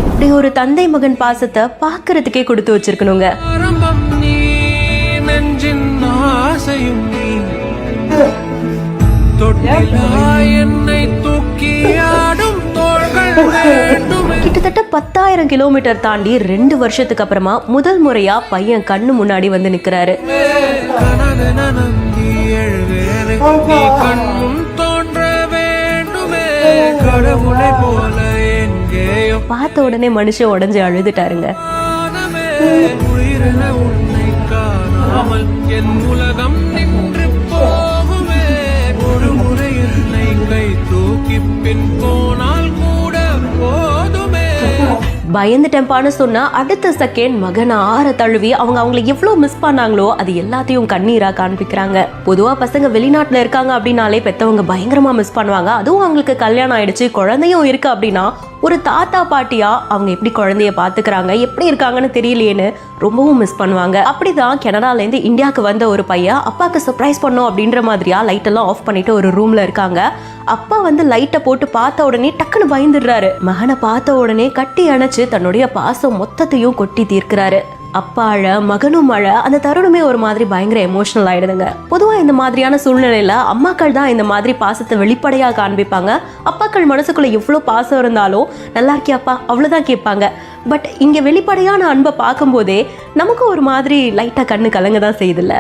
இப்படி ஒரு தந்தை மகன் பாசத்தை பாக்குறதுக்கே கொடுத்து வச்சிருக்கணுங்க. கிட்டத்தட்ட 10,000 கிலோமீட்டர் தாண்டி 2 வருஷத்துக்கு அப்புறமா முதல் முறையா பையன் கண்ணு முன்னாடி வந்து நிக்கிறாரு. பார்த்த உடனே மனுஷன் உடஞ்சு அழுதுட்டாருங்க. பயந்துட்டேன்பான்னு சொன்னா அடுத்த செகண்ட் மகனை ஆற தழுவி அவங்களை எவ்வளவு மிஸ் பண்ணாங்களோ அது எல்லாத்தையும் கண்ணீரா காண்பிக்கிறாங்க. பொதுவா பசங்க வெளிநாட்டுல இருக்காங்க அப்படின்னாலே பெத்தவங்க பயங்கரமா மிஸ் பண்ணுவாங்க. அதுவும் அவங்களுக்கு கல்யாணம் ஆயிடுச்சு, குழந்தையும் இருக்கு அப்படின்னா ஒரு தாத்தா பாட்டியா அவங்க எப்படி குழந்தைய பாத்துக்கிறாங்க, எப்படி இருக்காங்கன்னு தெரியலையேன்னு ரொம்பவும் மிஸ் பண்ணுவாங்க. அப்படிதான் கனடால இருந்து இந்தியாவுக்கு வந்த ஒரு பையன் அப்பாவுக்கு சர்ப்ரைஸ் பண்ணோம் அப்படின்ற மாதிரியா லைட் எல்லாம் ஆஃப் பண்ணிட்டு ஒரு ரூம்ல இருக்காங்க. அப்பா வந்து லைட்டை போட்டு பார்த்த உடனே டக்குன்னு பயந்துடுறாரு. மகனை பார்த்த உடனே கட்டி அணைச்சு தன்னுடைய பாசம் மொத்தத்தையும் கொட்டி தீர்க்கிறாரு. அப்பா அழ, மகனும் அழ, அந்த தருணமே ஒரு மாதிரி பயங்கர எமோஷனல் ஆயிடுதுங்க. பொதுவா இந்த மாதிரியான சூழ்நிலையில அம்மாக்கள் தான் இந்த மாதிரி பாசத்தை வெளிப்படையா காண்பிப்பாங்க. அப்பாக்கள் மனசுக்குள்ள எவ்வளவு பாசம் இருந்தாலும் நல்லா இருக்கியாப்பா அவ்வளவுதான் கேட்பாங்க. பட் இங்க வெளிப்படையான அன்பை பார்க்கும் போதே நமக்கு ஒரு மாதிரி லைட்டா கண்ணு கலங்க தான் செய்யுதுல்ல.